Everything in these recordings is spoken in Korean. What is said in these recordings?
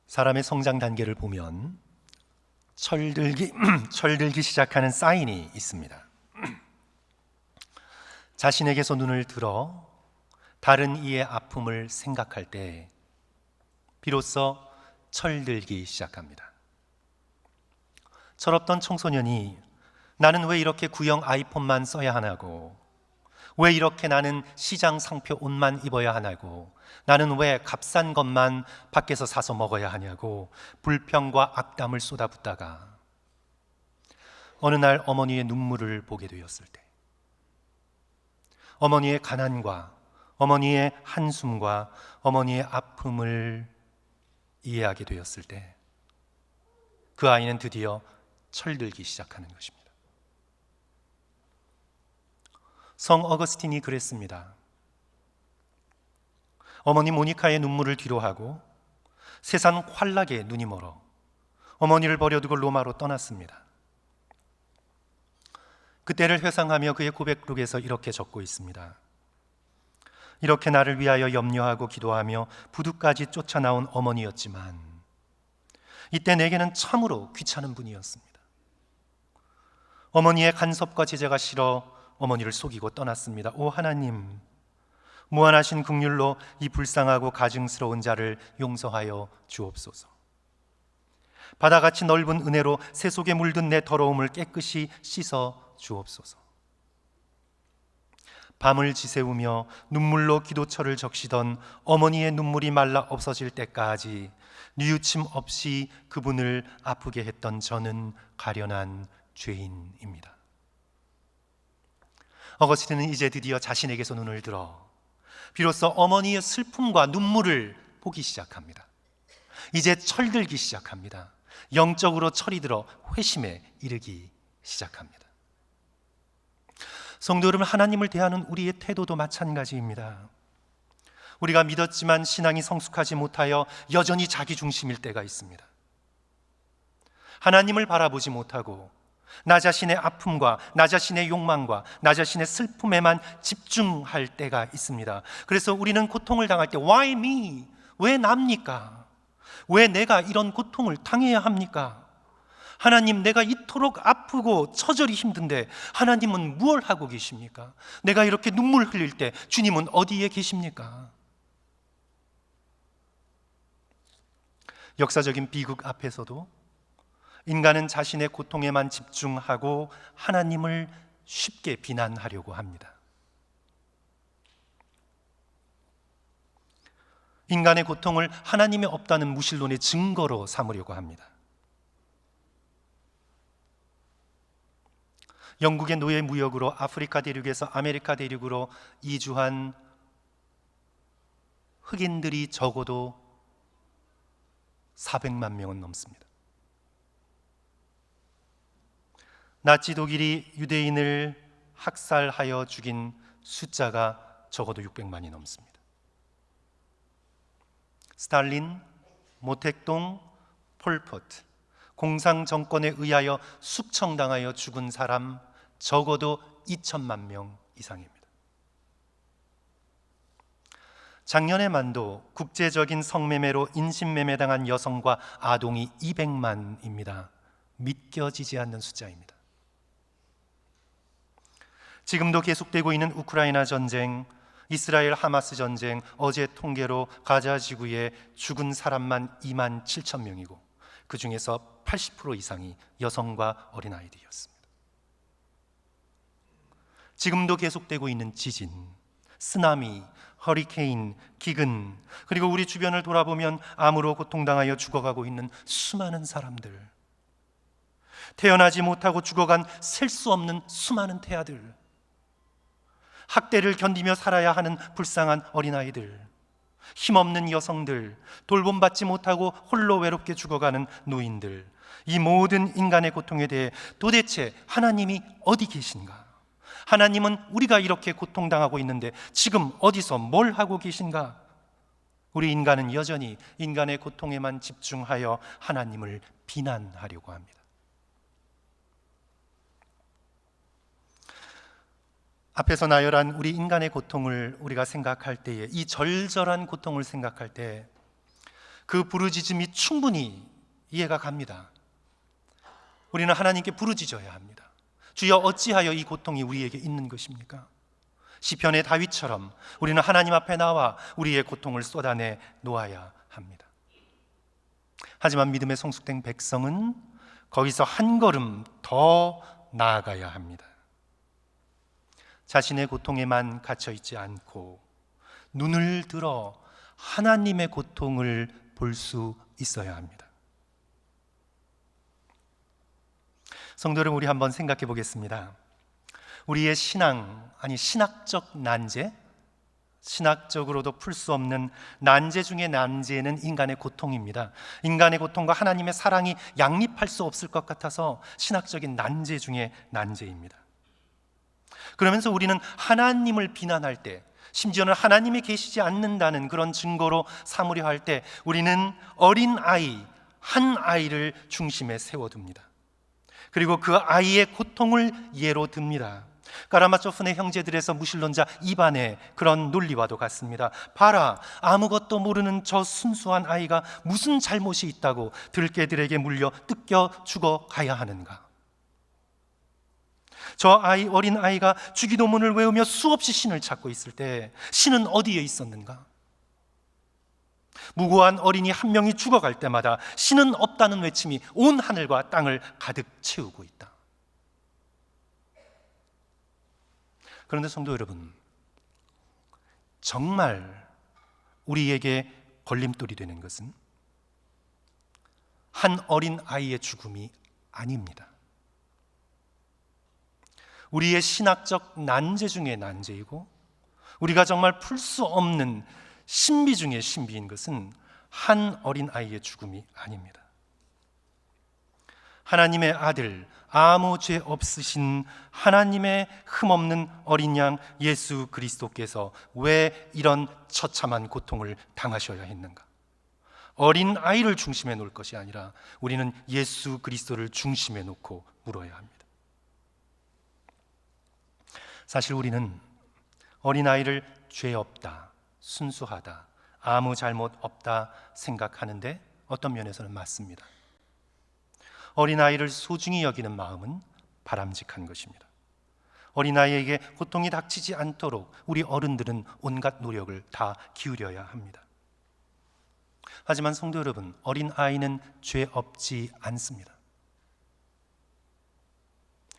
사람의 성장 단계를 보면 철들기 시작하는 사인이 있습니다. 자신에게서 눈을 들어 다른 이의 아픔을 생각할 때 비로소 철들기 시작합니다. 철없던 청소년이 나는 왜 이렇게 구형 아이폰만 써야 하나고, 왜 이렇게 나는 시장 상표 옷만 입어야 하냐고, 나는 왜 값싼 것만 밖에서 사서 먹어야 하냐고 불평과 악담을 쏟아붓다가 어느 날 어머니의 눈물을 보게 되었을 때, 어머니의 가난과 어머니의 한숨과 어머니의 아픔을 이해하게 되었을 때 그 아이는 드디어 철들기 시작하는 것입니다. 성 어거스틴이 그랬습니다. 어머니 모니카의 눈물을 뒤로하고 세상 환락에 눈이 멀어 어머니를 버려두고 로마로 떠났습니다. 그때를 회상하며 그의 고백록에서 이렇게 적고 있습니다. 이렇게 나를 위하여 염려하고 기도하며 부두까지 쫓아나온 어머니였지만 이때 내게는 참으로 귀찮은 분이었습니다. 어머니의 간섭과 제재가 싫어 어머니를 속이고 떠났습니다. 오 하나님, 무한하신 긍휼로 이 불쌍하고 가증스러운 자를 용서하여 주옵소서. 바다같이 넓은 은혜로 새 속에 물든 내 더러움을 깨끗이 씻어 주옵소서. 밤을 지새우며 눈물로 기도처를 적시던 어머니의 눈물이 말라 없어질 때까지 뉘우침 없이 그분을 아프게 했던 저는 가련한 죄인입니다. 어거스틴은 이제 드디어 자신에게서 눈을 들어 비로소 어머니의 슬픔과 눈물을 보기 시작합니다. 이제 철들기 시작합니다. 영적으로 철이 들어 회심에 이르기 시작합니다. 성도 여러분, 하나님을 대하는 우리의 태도도 마찬가지입니다. 우리가 믿었지만 신앙이 성숙하지 못하여 여전히 자기중심일 때가 있습니다. 하나님을 바라보지 못하고 나 자신의 아픔과 나 자신의 욕망과 나 자신의 슬픔에만 집중할 때가 있습니다. 그래서 우리는 고통을 당할 때 Why me? 왜 납니까? 왜 내가 이런 고통을 당해야 합니까? 하나님, 내가 이토록 아프고 처절히 힘든데 하나님은 무엇을 하고 계십니까? 내가 이렇게 눈물 흘릴 때 주님은 어디에 계십니까? 역사적인 비극 앞에서도 인간은 자신의 고통에만 집중하고 하나님을 쉽게 비난하려고 합니다. 인간의 고통을 하나님이 없다는 무신론의 증거로 삼으려고 합니다. 영국의 노예 무역으로 아프리카 대륙에서 아메리카 대륙으로 이주한 흑인들이 적어도 400만 명은 넘습니다. 나치 독일이 유대인을 학살하여 죽인 숫자가 적어도 600만이 넘습니다. 스탈린, 모택동, 폴포트, 공상 정권에 의하여 숙청당하여 죽은 사람 적어도 2천만 명 이상입니다. 작년에만도 국제적인 성매매로 인신매매당한 여성과 아동이 200만입니다. 믿겨지지 않는 숫자입니다. 지금도 계속되고 있는 우크라이나 전쟁, 이스라엘 하마스 전쟁, 어제 통계로 가자 지구에 죽은 사람만 2만 7천 명이고 그 중에서 80% 이상이 여성과 어린아이들이었습니다. 지금도 계속되고 있는 지진, 쓰나미, 허리케인, 기근, 그리고 우리 주변을 돌아보면 암으로 고통당하여 죽어가고 있는 수많은 사람들, 태어나지 못하고 죽어간 셀 수 없는 수많은 태아들, 학대를 견디며 살아야 하는 불쌍한 어린아이들, 힘없는 여성들, 돌봄받지 못하고 홀로 외롭게 죽어가는 노인들, 이 모든 인간의 고통에 대해 도대체 하나님이 어디 계신가? 하나님은 우리가 이렇게 고통당하고 있는데 지금 어디서 뭘 하고 계신가? 우리 인간은 여전히 인간의 고통에만 집중하여 하나님을 비난하려고 합니다. 앞에서 나열한 우리 인간의 고통을 우리가 생각할 때에, 이 절절한 고통을 생각할 때 그 부르짖음이 충분히 이해가 갑니다. 우리는 하나님께 부르짖어야 합니다. 주여, 어찌하여 이 고통이 우리에게 있는 것입니까? 시편의 다윗처럼 우리는 하나님 앞에 나와 우리의 고통을 쏟아내 놓아야 합니다. 하지만 믿음의 성숙된 백성은 거기서 한 걸음 더 나아가야 합니다. 자신의 고통에만 갇혀 있지 않고 눈을 들어 하나님의 고통을 볼 수 있어야 합니다. 성도 여러분, 우리 한번 생각해 보겠습니다. 우리의 신학적 난제, 신학적으로도 풀 수 없는 난제 중의 난제는 인간의 고통입니다. 인간의 고통과 하나님의 사랑이 양립할 수 없을 것 같아서 신학적인 난제 중의 난제입니다. 그러면서 우리는 하나님을 비난할 때, 심지어는 하나님이 계시지 않는다는 그런 증거로 삼으려 할 때 우리는 어린아이, 한 아이를 중심에 세워둡니다. 그리고 그 아이의 고통을 예로 듭니다. 까라마초프의 형제들에서 무신론자 이반의 그런 논리와도 같습니다. 봐라, 아무것도 모르는 저 순수한 아이가 무슨 잘못이 있다고 들개들에게 물려 뜯겨 죽어 가야 하는가? 저 어린 아이가 주기도문을 외우며 수없이 신을 찾고 있을 때 신은 어디에 있었는가? 무고한 어린이 한 명이 죽어갈 때마다 신은 없다는 외침이 온 하늘과 땅을 가득 채우고 있다. 그런데 성도 여러분, 정말 우리에게 걸림돌이 되는 것은 한 어린 아이의 죽음이 아닙니다. 우리의 신학적 난제 중의 난제이고 우리가 정말 풀 수 없는 신비 중의 신비인 것은 한 어린 아이의 죽음이 아닙니다. 하나님의 아들, 아무 죄 없으신 하나님의 흠없는 어린 양 예수 그리스도께서 왜 이런 처참한 고통을 당하셔야 했는가? 어린 아이를 중심에 놓을 것이 아니라 우리는 예수 그리스도를 중심에 놓고 물어야 합니다. 사실 우리는 어린아이를 죄 없다, 순수하다, 아무 잘못 없다 생각하는데 어떤 면에서는 맞습니다. 어린아이를 소중히 여기는 마음은 바람직한 것입니다. 어린아이에게 고통이 닥치지 않도록 우리 어른들은 온갖 노력을 다 기울여야 합니다. 하지만 성도 여러분, 어린아이는 죄 없지 않습니다.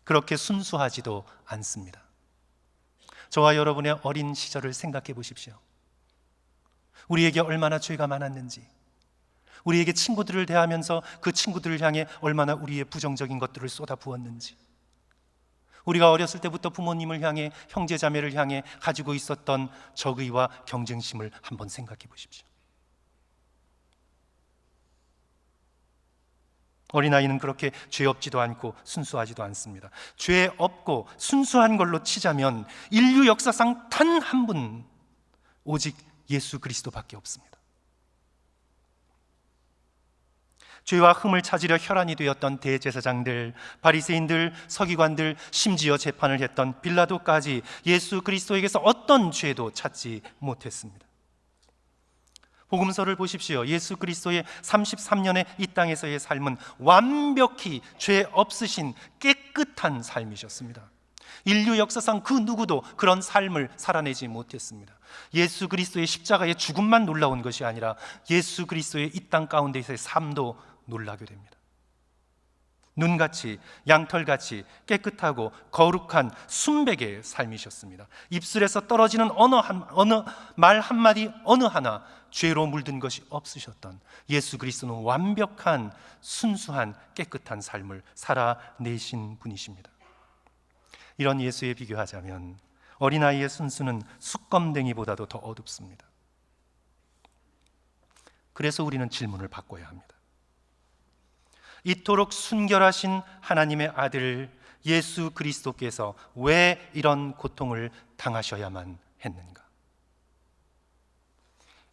그렇게 순수하지도 않습니다. 저와 여러분의 어린 시절을 생각해 보십시오. 우리에게 얼마나 죄가 많았는지, 우리에게 친구들을 대하면서 그 친구들을 향해 얼마나 우리의 부정적인 것들을 쏟아부었는지, 우리가 어렸을 때부터 부모님을 향해, 형제자매를 향해 가지고 있었던 적의와 경쟁심을 한번 생각해 보십시오. 어린아이는 그렇게 죄 없지도 않고 순수하지도 않습니다. 죄 없고 순수한 걸로 치자면 인류 역사상 단 한 분, 오직 예수 그리스도밖에 없습니다. 죄와 흠을 찾으려 혈안이 되었던 대제사장들, 바리새인들, 서기관들, 심지어 재판을 했던 빌라도까지 예수 그리스도에게서 어떤 죄도 찾지 못했습니다. 복음서를 보십시오. 예수 그리스도의 33년의 이 땅에서의 삶은 완벽히 죄 없으신 깨끗한 삶이셨습니다. 인류 역사상 그 누구도 그런 삶을 살아내지 못했습니다. 예수 그리스도의 십자가의 죽음만 놀라운 것이 아니라 예수 그리스도의 이 땅 가운데서의 삶도 놀라게 됩니다. 눈같이, 양털같이 깨끗하고 거룩한 순백의 삶이셨습니다. 입술에서 떨어지는 어느 말 한마디 어느 하나 죄로 물든 것이 없으셨던 예수 그리스도는 완벽한 순수한 깨끗한 삶을 살아내신 분이십니다. 이런 예수에 비교하자면 어린아이의 순수는 숯검댕이보다도 더 어둡습니다. 그래서 우리는 질문을 바꿔야 합니다. 이토록 순결하신 하나님의 아들 예수 그리스도께서 왜 이런 고통을 당하셔야만 했는가?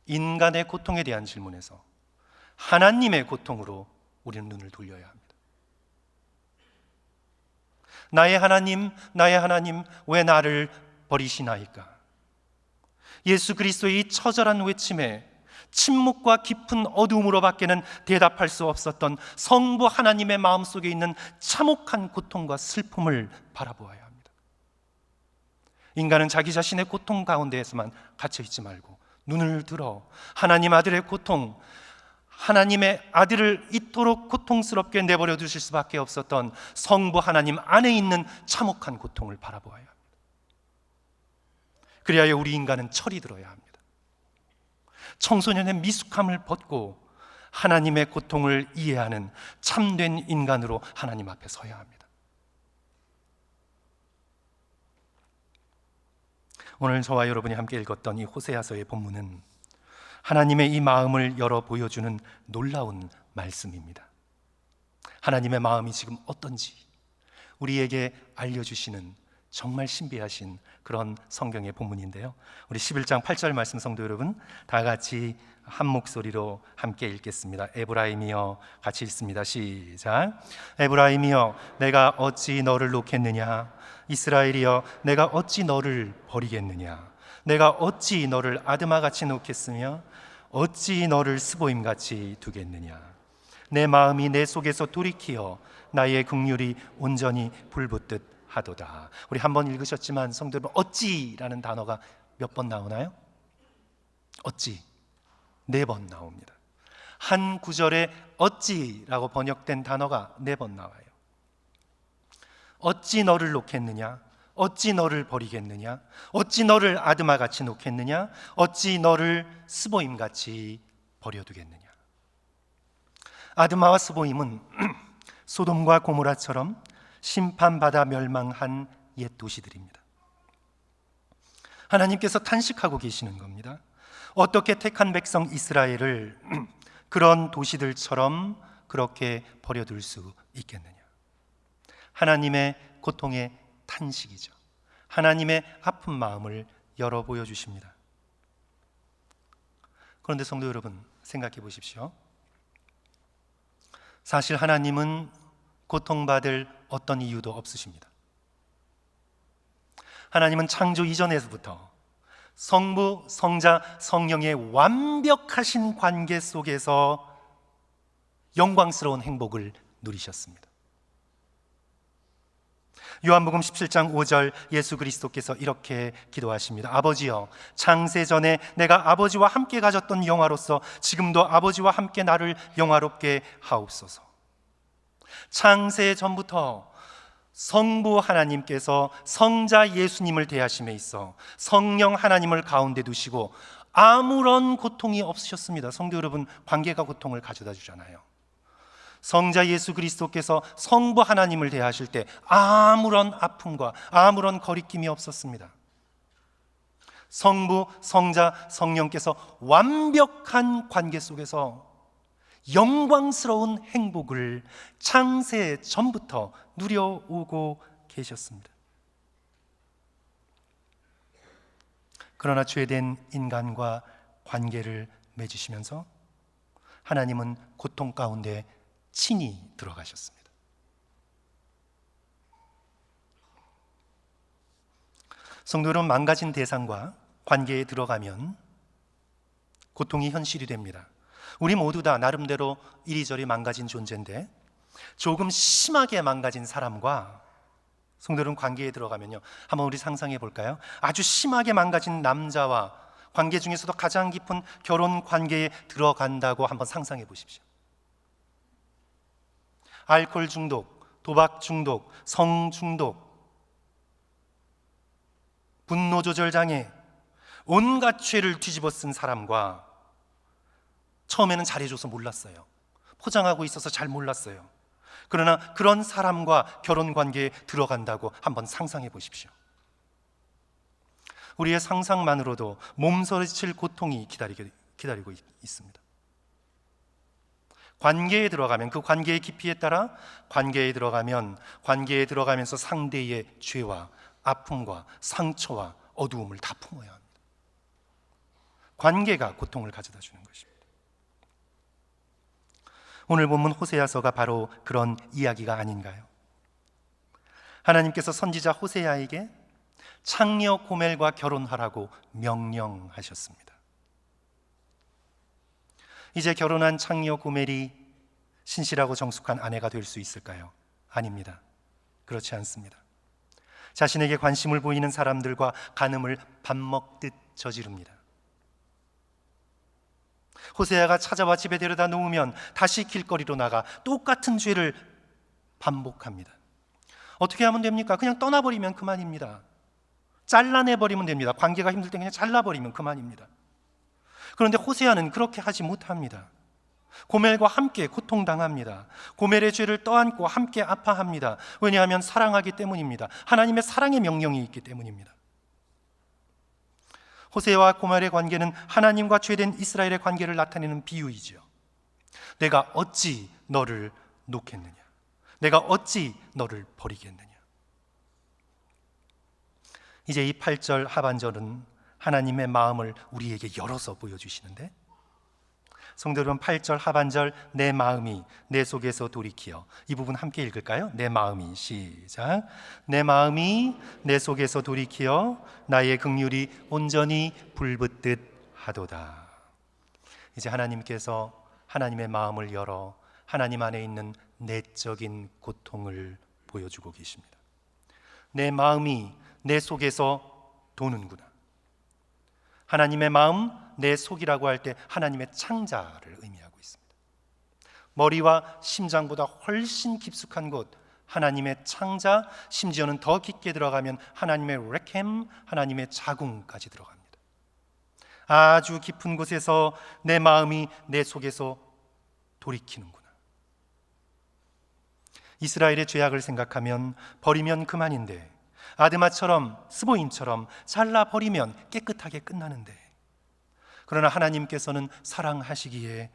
인간의 고통에 대한 질문에서 하나님의 고통으로 우리는 눈을 돌려야 합니다. 나의 하나님, 나의 하나님, 왜 나를 버리시나이까? 예수 그리스도의 이 처절한 외침에 침묵과 깊은 어두움으로 밖에는 대답할 수 없었던 성부 하나님의 마음속에 있는 참혹한 고통과 슬픔을 바라보아야 합니다. 인간은 자기 자신의 고통 가운데에서만 갇혀 있지 말고 눈을 들어 하나님 아들의 고통, 하나님의 아들을 이토록 고통스럽게 내버려 두실 수밖에 없었던 성부 하나님 안에 있는 참혹한 고통을 바라보아야 합니다. 그리하여 우리 인간은 철이 들어야 합니다. 청소년의 미숙함을 벗고 하나님의 고통을 이해하는 참된 인간으로 하나님 앞에 서야 합니다. 오늘 저와 여러분이 함께 읽었던 이 호세아서의 본문은 하나님의 이 마음을 열어 보여주는 놀라운 말씀입니다. 하나님의 마음이 지금 어떤지 우리에게 알려주시는 정말 신비하신 그런 성경의 본문인데요, 우리 11장 8절 말씀 성도 여러분 다 같이 한 목소리로 함께 읽겠습니다. 에브라임이여, 같이 읽습니다. 시작. 에브라임이여, 내가 어찌 너를 놓겠느냐? 이스라엘이여, 내가 어찌 너를 버리겠느냐? 내가 어찌 너를 아드마같이 놓겠으며 어찌 너를 스보임같이 두겠느냐? 내 마음이 내 속에서 돌이키어 나의 긍휼이 온전히 불붙듯 하도다. 우리 한번 읽으셨지만 성도 여러분, 어찌라는 단어가 몇 번 나오나요? 어찌 4번 나옵니다. 한 구절에 어찌라고 번역된 단어가 4번 나와요. 어찌 너를 놓겠느냐? 어찌 너를 버리겠느냐? 어찌 너를 아드마같이 놓겠느냐? 어찌 너를 스보임같이 버려두겠느냐? 아드마와 스보임은 소돔과 고모라처럼 심판받아 멸망한 옛 도시들입니다. 하나님께서 탄식하고 계시는 겁니다. 어떻게 택한 백성 이스라엘을 그런 도시들처럼 그렇게 버려둘 수 있겠느냐? 하나님의 고통의 탄식이죠. 하나님의 아픈 마음을 열어 보여주십니다. 그런데 성도 여러분, 생각해 보십시오. 사실 하나님은 고통받을 어떤 이유도 없으십니다. 하나님은 창조 이전에서부터 성부, 성자, 성령의 완벽하신 관계 속에서 영광스러운 행복을 누리셨습니다. 요한복음 17장 5절 예수 그리스도께서 이렇게 기도하십니다. 아버지여, 창세 전에 내가 아버지와 함께 가졌던 영화로서 지금도 아버지와 함께 나를 영화롭게 하옵소서. 창세 전부터 성부 하나님께서 성자 예수님을 대하심에 있어 성령 하나님을 가운데 두시고 아무런 고통이 없으셨습니다. 성도 여러분, 관계가 고통을 가져다 주잖아요. 성자 예수 그리스도께서 성부 하나님을 대하실 때 아무런 아픔과 아무런 거리낌이 없었습니다. 성부, 성자, 성령께서 완벽한 관계 속에서 영광스러운 행복을 창세 전부터 누려오고 계셨습니다. 그러나 죄된 인간과 관계를 맺으시면서 하나님은 고통 가운데 친히 들어가셨습니다. 성도 여러분, 망가진 대상과 관계에 들어가면 고통이 현실이 됩니다. 우리 모두 다 나름대로 이리저리 망가진 존재인데 조금 심하게 망가진 사람과 성도 여러분 관계에 들어가면요, 한번 우리 상상해 볼까요? 아주 심하게 망가진 남자와 관계 중에서도 가장 깊은 결혼 관계에 들어간다고 한번 상상해 보십시오. 알코올 중독, 도박 중독, 성 중독, 분노 조절 장애, 온갖 죄를 뒤집어 쓴 사람과 처음에는 잘해줘서 몰랐어요. 포장하고 있어서 잘 몰랐어요. 그러나 그런 사람과 결혼 관계에 들어간다고 한번 상상해 보십시오. 우리의 상상만으로도 몸서리칠 고통이 기다리고 있습니다. 관계에 들어가면 그 관계의 깊이에 따라 관계에 들어가면서 상대의 죄와 아픔과 상처와 어두움을 다 품어야 합니다. 관계가 고통을 가져다 주는 것입니다. 오늘 본문 호세아서가 바로 그런 이야기가 아닌가요? 하나님께서 선지자 호세아에게 창녀 고멜과 결혼하라고 명령하셨습니다. 이제 결혼한 창녀 고멜이 신실하고 정숙한 아내가 될 수 있을까요? 아닙니다. 그렇지 않습니다. 자신에게 관심을 보이는 사람들과 간음을 밥 먹듯 저지릅니다. 호세아가 찾아와 집에 데려다 놓으면 다시 길거리로 나가 똑같은 죄를 반복합니다. 어떻게 하면 됩니까? 그냥 떠나버리면 그만입니다. 잘라내버리면 됩니다. 관계가 힘들 때 그냥 잘라버리면 그만입니다. 그런데 호세아는 그렇게 하지 못합니다. 고멜과 함께 고통당합니다. 고멜의 죄를 떠안고 함께 아파합니다. 왜냐하면 사랑하기 때문입니다. 하나님의 사랑의 명령이 있기 때문입니다. 호세아와 고멜의 관계는 하나님과 죄된 이스라엘의 관계를 나타내는 비유이지요. 내가 어찌 너를 놓겠느냐? 내가 어찌 너를 버리겠느냐? 이제 이 8절 하반절은 하나님의 마음을 우리에게 열어서 보여주시는데, 성도 여러분, 8절 하반절 내 마음이 내 속에서 돌이키어, 이 부분 함께 읽을까요? 내 마음이, 시작. 내 마음이 내 속에서 돌이키어 나의 긍휼이 온전히 불붙듯 하도다. 이제 하나님께서 하나님의 마음을 열어 하나님 안에 있는 내적인 고통을 보여주고 계십니다. 내 마음이 내 속에서 도는구나. 하나님의 마음, 내 속이라고 할 때 하나님의 창자를 의미하고 있습니다. 머리와 심장보다 훨씬 깊숙한 곳, 하나님의 창자, 심지어는 더 깊게 들어가면 하나님의 레켐, 하나님의 자궁까지 들어갑니다. 아주 깊은 곳에서 내 마음이 내 속에서 돌이키는구나. 이스라엘의 죄악을 생각하면 버리면 그만인데, 아드마처럼 스보임처럼 잘라버리면 깨끗하게 끝나는데, 그러나 하나님께서는 사랑하시기에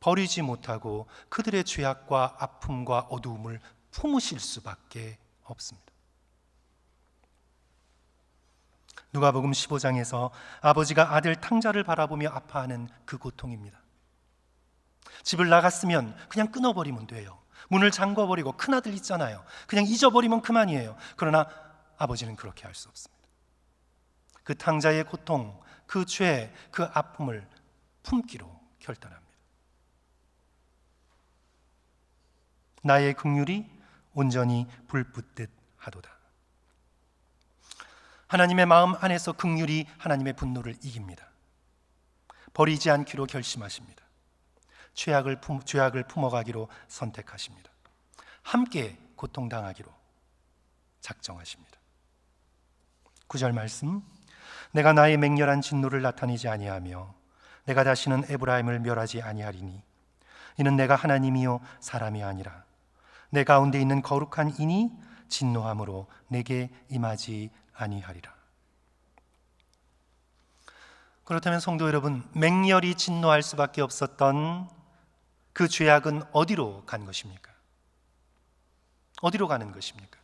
버리지 못하고 그들의 죄악과 아픔과 어두움을 품으실 수밖에 없습니다. 누가복음 15장에서 아버지가 아들 탕자를 바라보며 아파하는 그 고통입니다. 집을 나갔으면 그냥 끊어버리면 돼요. 문을 잠궈버리고, 큰아들 있잖아요, 그냥 잊어버리면 그만이에요. 그러나 아버지는 그렇게 할 수 없습니다. 그 탕자의 고통, 그 죄, 그 아픔을 품기로 결단합니다. 나의 긍휼이 온전히 불붙듯 하도다. 하나님의 마음 안에서 긍휼이 하나님의 분노를 이깁니다. 버리지 않기로 결심하십니다. 죄악을 품어가기로 선택하십니다. 함께 고통당하기로 작정하십니다. 9절 말씀, 내가 나의 맹렬한 진노를 나타내지 아니하며 내가 다시는 에브라임을 멸하지 아니하리니 이는 내가 하나님이요 사람이 아니라 내 가운데 있는 거룩한 이니 진노함으로 내게 임하지 아니하리라. 그렇다면 성도 여러분, 맹렬히 진노할 수밖에 없었던 그 죄악은 어디로 간 것입니까? 어디로 가는 것입니까?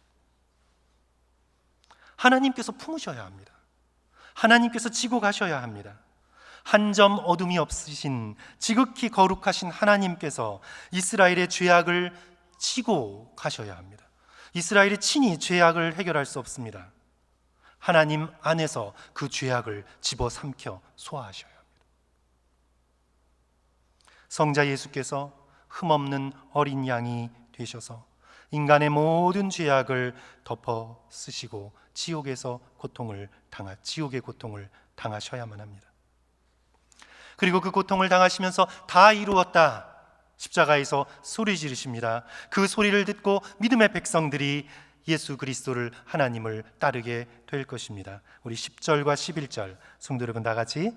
하나님께서 품으셔야 합니다. 하나님께서 지고 가셔야 합니다. 한 점 어둠이 없으신 지극히 거룩하신 하나님께서 이스라엘의 죄악을 지고 가셔야 합니다. 이스라엘이 친히 죄악을 해결할 수 없습니다. 하나님 안에서 그 죄악을 집어삼켜 소화하셔야 합니다. 성자 예수께서 흠없는 어린 양이 되셔서 인간의 모든 죄악을 덮어 쓰시고 지옥의 고통을 당하셔야만 합니다. 그리고 그 고통을 당하시면서 다 이루었다, 십자가에서 소리 지르십니다. 그 소리를 듣고 믿음의 백성들이 예수 그리스도를, 하나님을 따르게 될 것입니다. 우리 10절과 11절 성도 여러분 다 같이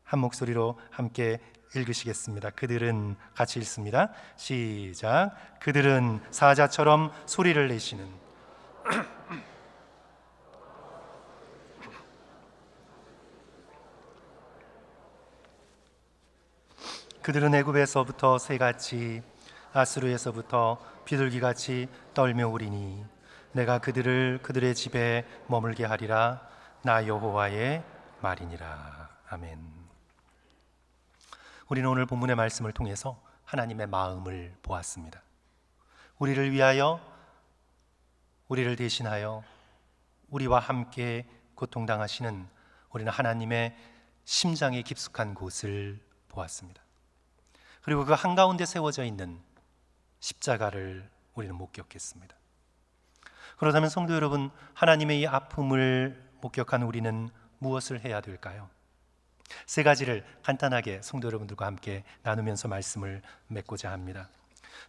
한 목소리로 함께 읽으시겠습니다. 그들은 같이 읽습니다. 시작. 그들은 사자처럼 소리를 내시는 그들은 애굽에서부터 새같이 아수르에서부터 비둘기같이 떨며 오리니 내가 그들의 집에 머물게 하리라. 나 여호와의 말이니라. 아멘. 우리는 오늘 본문의 말씀을 통해서 하나님의 마음을 보았습니다. 우리를 위하여, 우리를 대신하여 우리와 함께 고통당하시는 우리는 하나님의 심장의 깊숙한 곳을 보았습니다. 그리고 그 한가운데 세워져 있는 십자가를 우리는 목격했습니다. 그렇다면 성도 여러분, 하나님의 이 아픔을 목격한 우리는 무엇을 해야 될까요? 세 가지를 간단하게 성도 여러분들과 함께 나누면서 말씀을 맺고자 합니다.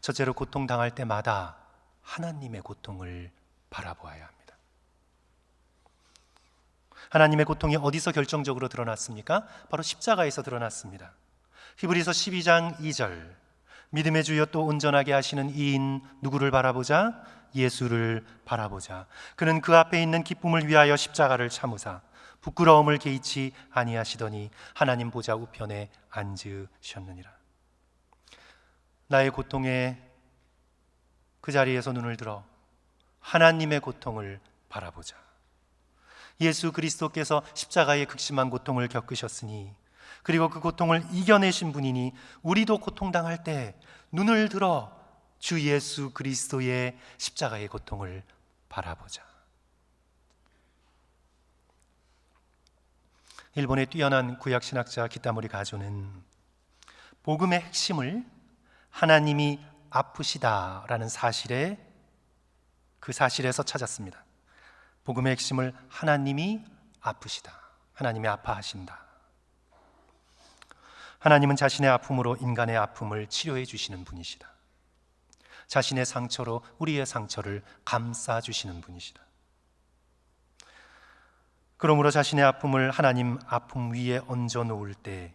첫째로, 고통당할 때마다 하나님의 고통을 바라보아야 합니다. 하나님의 고통이 어디서 결정적으로 드러났습니까? 바로 십자가에서 드러났습니다. 히브리서 12장 2절, 믿음의 주여 또 온전하게 하시는 이인 누구를 바라보자? 예수를 바라보자. 그는 그 앞에 있는 기쁨을 위하여 십자가를 참으사 부끄러움을 개의치 아니하시더니 하나님 보좌 우편에 앉으셨느니라. 나의 고통에 그 자리에서 눈을 들어 하나님의 고통을 바라보자. 예수 그리스도께서 십자가의 극심한 고통을 겪으셨으니, 그리고 그 고통을 이겨내신 분이니 우리도 고통당할 때 눈을 들어 주 예수 그리스도의 십자가의 고통을 바라보자. 일본의 뛰어난 구약신학자 기타모리 가조는 복음의 핵심을 하나님이 아프시다라는 그 사실에서 찾았습니다. 복음의 핵심을 하나님이 아프시다, 하나님이 아파하신다. 하나님은 자신의 아픔으로 인간의 아픔을 치료해 주시는 분이시다. 자신의 상처로 우리의 상처를 감싸 주시는 분이시다. 그러므로 자신의 아픔을 하나님 아픔 위에 얹어 놓을 때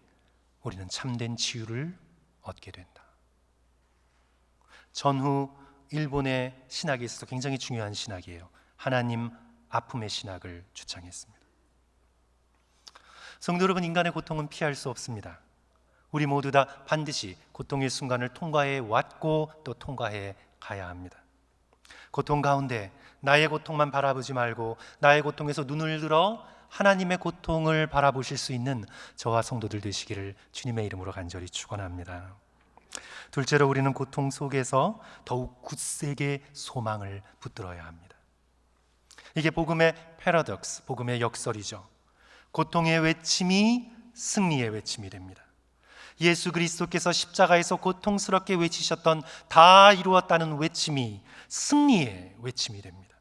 우리는 참된 치유를 얻게 된다. 전후 일본의 신학에 있어서 굉장히 중요한 신학이에요. 하나님 아픔의 신학을 주창했습니다. 성도 여러분, 인간의 고통은 피할 수 없습니다. 우리 모두 다 반드시 고통의 순간을 통과해 왔고 또 통과해 가야 합니다. 고통 가운데 나의 고통만 바라보지 말고 나의 고통에서 눈을 들어 하나님의 고통을 바라보실 수 있는 저와 성도들 되시기를 주님의 이름으로 간절히 축원합니다. 둘째로, 우리는 고통 속에서 더욱 굳세게 소망을 붙들어야 합니다. 이게 복음의 패러독스, 복음의 역설이죠. 고통의 외침이 승리의 외침이 됩니다. 예수 그리스도께서 십자가에서 고통스럽게 외치셨던 다 이루었다는 외침이 승리의 외침이 됩니다.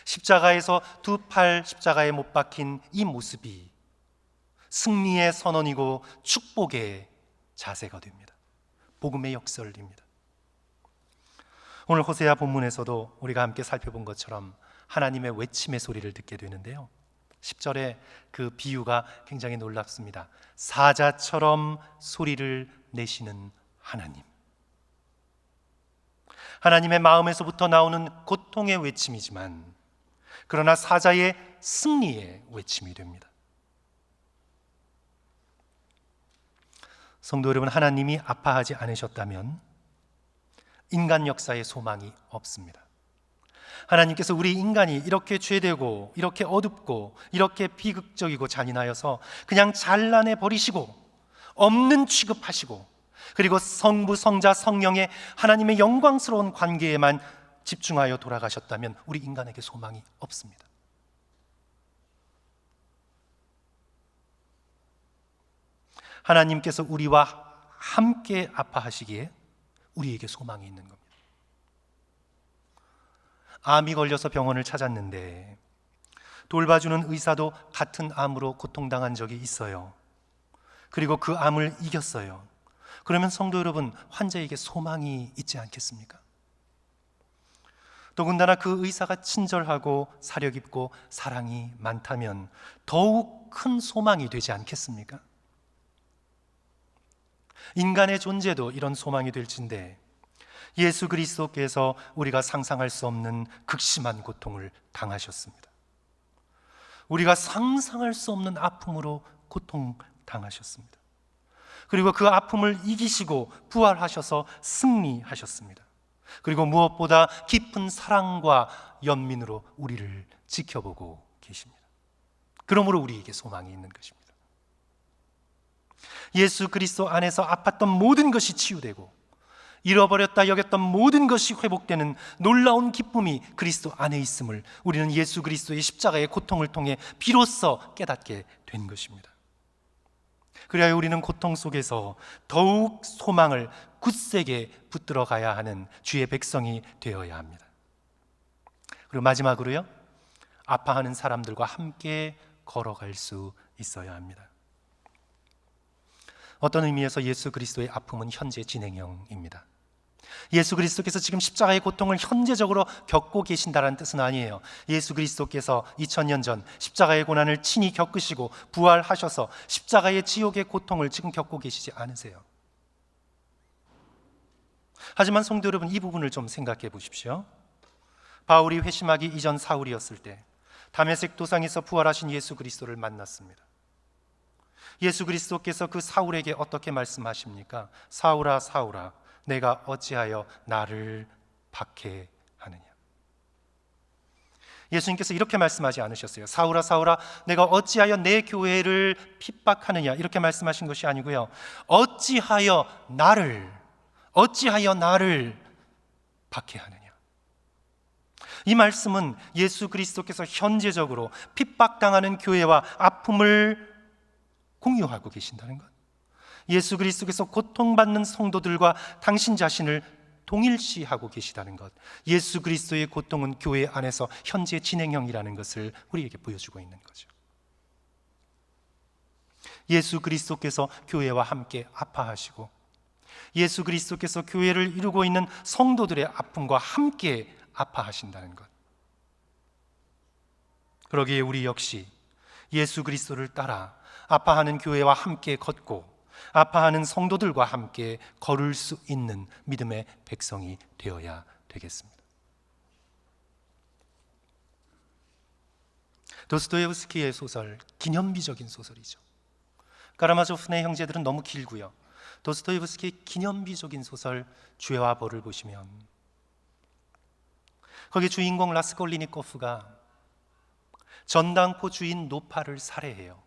십자가에서 두 팔 십자가에 못 박힌 이 모습이 승리의 선언이고 축복의 자세가 됩니다. 복음의 역설입니다. 오늘 호세아 본문에서도 우리가 함께 살펴본 것처럼 하나님의 외침의 소리를 듣게 되는데요, 10절에 그 비유가 굉장히 놀랍습니다. 사자처럼 소리를 내시는 하나님. 하나님의 마음에서부터 나오는 고통의 외침이지만 그러나 사자의 승리의 외침이 됩니다. 성도 여러분, 하나님이 아파하지 않으셨다면 인간 역사에 소망이 없습니다. 하나님께서 우리 인간이 이렇게 죄되고 이렇게 어둡고 이렇게 비극적이고 잔인하여서 그냥 잘라내 버리시고 없는 취급하시고, 그리고 성부, 성자, 성령의 하나님의 영광스러운 관계에만 집중하여 돌아가셨다면 우리 인간에게 소망이 없습니다. 하나님께서 우리와 함께 아파하시기에 우리에게 소망이 있는 겁니다. 암이 걸려서 병원을 찾았는데 돌봐주는 의사도 같은 암으로 고통당한 적이 있어요. 그리고 그 암을 이겼어요. 그러면 성도 여러분, 환자에게 소망이 있지 않겠습니까? 더군다나 그 의사가 친절하고 사려 깊고 사랑이 많다면 더욱 큰 소망이 되지 않겠습니까? 인간의 존재도 이런 소망이 될진데 예수 그리스도께서 우리가 상상할 수 없는 극심한 고통을 당하셨습니다. 우리가 상상할 수 없는 아픔으로 고통당하셨습니다. 그리고 그 아픔을 이기시고 부활하셔서 승리하셨습니다. 그리고 무엇보다 깊은 사랑과 연민으로 우리를 지켜보고 계십니다. 그러므로 우리에게 소망이 있는 것입니다. 예수 그리스도 안에서 아팠던 모든 것이 치유되고 잃어버렸다 여겼던 모든 것이 회복되는 놀라운 기쁨이 그리스도 안에 있음을 우리는 예수 그리스도의 십자가의 고통을 통해 비로소 깨닫게 된 것입니다. 그래야 우리는 고통 속에서 더욱 소망을 굳세게 붙들어 가야 하는 주의 백성이 되어야 합니다. 그리고 마지막으로요, 아파하는 사람들과 함께 걸어갈 수 있어야 합니다. 어떤 의미에서 예수 그리스도의 아픔은 현재 진행형입니다. 예수 그리스도께서 지금 십자가의 고통을 현재적으로 겪고 계신다는 뜻은 아니에요. 예수 그리스도께서 2000년 전 십자가의 고난을 친히 겪으시고 부활하셔서 십자가의 지옥의 고통을 지금 겪고 계시지 않으세요. 하지만 성도 여러분, 이 부분을 좀 생각해 보십시오. 바울이 회심하기 이전 사울이었을 때 다메섹 도상에서 부활하신 예수 그리스도를 만났습니다. 예수 그리스도께서 그 사울에게 어떻게 말씀하십니까? 사울아 사울아, 내가 어찌하여 나를 박해하느냐. 예수님께서 이렇게 말씀하지 않으셨어요. 사울아 사울아, 내가 어찌하여 내 교회를 핍박하느냐, 이렇게 말씀하신 것이 아니고요, 어찌하여 나를 박해하느냐. 이 말씀은 예수 그리스도께서 현재적으로 핍박당하는 교회와 아픔을 공유하고 계신다는 것, 예수 그리스도께서 고통받는 성도들과 당신 자신을 동일시하고 계시다는 것, 예수 그리스도의 고통은 교회 안에서 현재 진행형이라는 것을 우리에게 보여주고 있는 거죠. 예수 그리스도께서 교회와 함께 아파하시고 예수 그리스도께서 교회를 이루고 있는 성도들의 아픔과 함께 아파하신다는 것, 그러기에 우리 역시 예수 그리스도를 따라 아파하는 교회와 함께 걷고 아파하는 성도들과 함께 걸을 수 있는 믿음의 백성이 되어야 되겠습니다. 도스토옙스키의 소설, 기념비적인 소설이죠. 카라마조프의 형제들은 너무 길고요. 도스토옙스키의 기념비적인 소설 죄와 벌을 보시면 거기 주인공 라스콜리니코프가 전당포 주인 노파를 살해해요.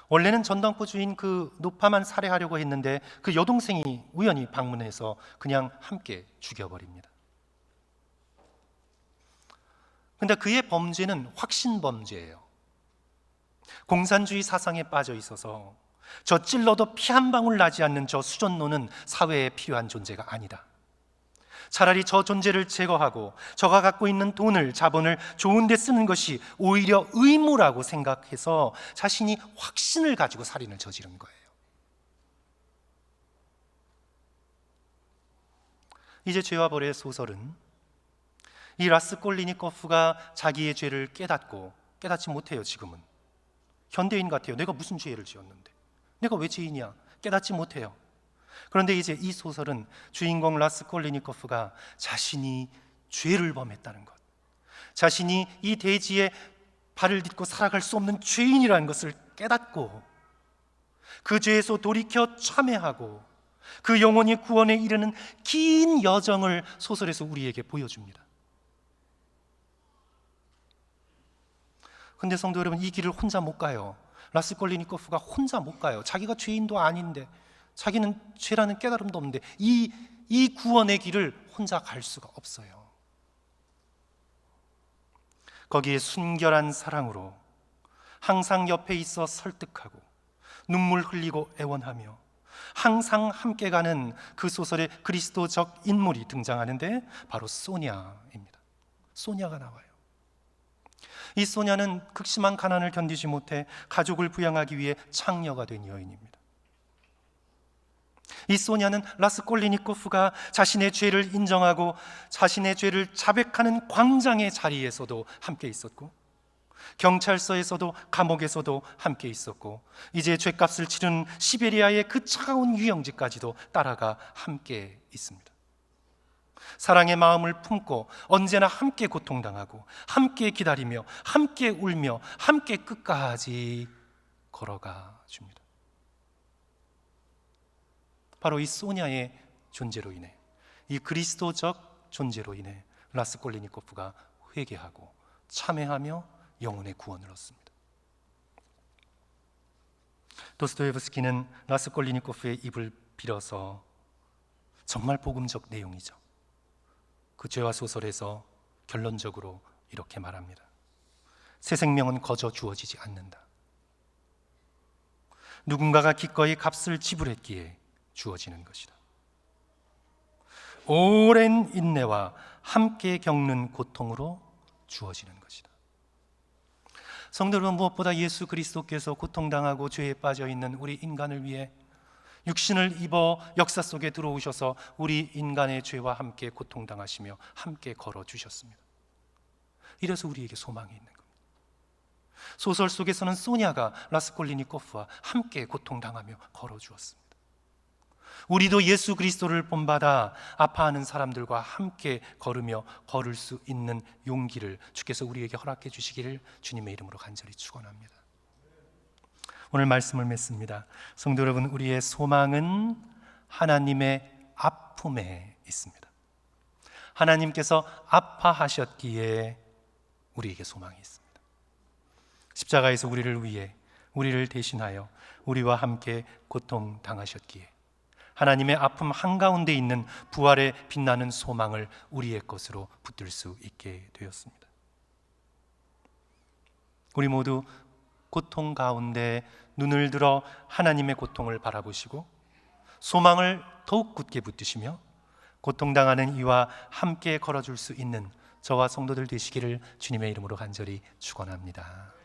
원래는 전당포 주인 그 노파만 살해하려고 했는데 그 여동생이 우연히 방문해서 그냥 함께 죽여버립니다. 근데 그의 범죄는 확신범죄예요. 공산주의 사상에 빠져 있어서 저 찔러도 피 한 방울 나지 않는 저 수전노는 사회에 필요한 존재가 아니다. 차라리 저 존재를 제거하고 저가 갖고 있는 돈을, 자본을 좋은 데 쓰는 것이 오히려 의무라고 생각해서 자신이 확신을 가지고 살인을 저지른 거예요. 이제 죄와 벌의 소설은 이 라스콜리니코프가 자기의 죄를 깨닫지 못해요. 지금은 현대인 같아요. 내가 무슨 죄를 지었는데, 내가 왜 죄인이야? 깨닫지 못해요. 그런데 이제 이 소설은 주인공 라스콜리니코프가 자신이 죄를 범했다는 것, 자신이 이 대지에 발을 딛고 살아갈 수 없는 죄인이라는 것을 깨닫고 그 죄에서 돌이켜 참회하고 그 영혼이 구원에 이르는 긴 여정을 소설에서 우리에게 보여줍니다. 근데 성도 여러분, 이 길을 혼자 못 가요. 라스콜리니코프가 혼자 못 가요. 자기가 죄인도 아닌데, 자기는 죄라는 깨달음도 없는데 이 구원의 길을 혼자 갈 수가 없어요. 거기에 순결한 사랑으로 항상 옆에 있어 설득하고 눈물 흘리고 애원하며 항상 함께 가는 그 소설의 그리스도적 인물이 등장하는데 바로 소냐입니다. 소냐가 나와요. 이 소냐는 극심한 가난을 견디지 못해 가족을 부양하기 위해 창녀가 된 여인입니다. 이 소냐는 라스콜리니코프가 자신의 죄를 인정하고 자신의 죄를 자백하는 광장의 자리에서도 함께 있었고, 경찰서에서도 감옥에서도 함께 있었고, 이제 죄값을 치른 시베리아의 그 차가운 유영지까지도 따라가 함께 있습니다. 사랑의 마음을 품고 언제나 함께 고통당하고 함께 기다리며 함께 울며 함께 끝까지 걸어가 줍니다. 바로 이 소냐의 존재로 인해, 이 그리스도적 존재로 인해 라스콜리니코프가 회개하고 참회하며 영혼의 구원을 얻습니다. 도스토옙스키는 라스콜리니코프의 입을 빌어서 정말 복음적 내용이죠. 그 죄와 소설에서 결론적으로 이렇게 말합니다. 새 생명은 거저 주어지지 않는다. 누군가가 기꺼이 값을 지불했기에 주어지는 것이다. 오랜 인내와 함께 겪는 고통으로 주어지는 것이다. 성도 여러분, 무엇보다 예수 그리스도께서 고통당하고 죄에 빠져 있는 우리 인간을 위해 육신을 입어 역사 속에 들어오셔서 우리 인간의 죄와 함께 고통당하시며 함께 걸어주셨습니다. 이래서 우리에게 소망이 있는 겁니다. 소설 속에서는 소냐가 라스콜리니코프와 함께 고통당하며 걸어주었습니다. 우리도 예수 그리스도를 본받아 아파하는 사람들과 함께 걸으며 걸을 수 있는 용기를 주께서 우리에게 허락해 주시기를 주님의 이름으로 간절히 축원합니다. 오늘 말씀을 맺습니다. 성도 여러분, 우리의 소망은 하나님의 아픔에 있습니다. 하나님께서 아파하셨기에 우리에게 소망이 있습니다. 십자가에서 우리를 위해, 우리를 대신하여 우리와 함께 고통당하셨기에 하나님의 아픔 한가운데 있는 부활의 빛나는 소망을 우리의 것으로 붙들 수 있게 되었습니다. 우리 모두 고통 가운데 눈을 들어 하나님의 고통을 바라보시고 소망을 더욱 굳게 붙드시며 고통당하는 이와 함께 걸어줄 수 있는 저와 성도들 되시기를 주님의 이름으로 간절히 축원합니다.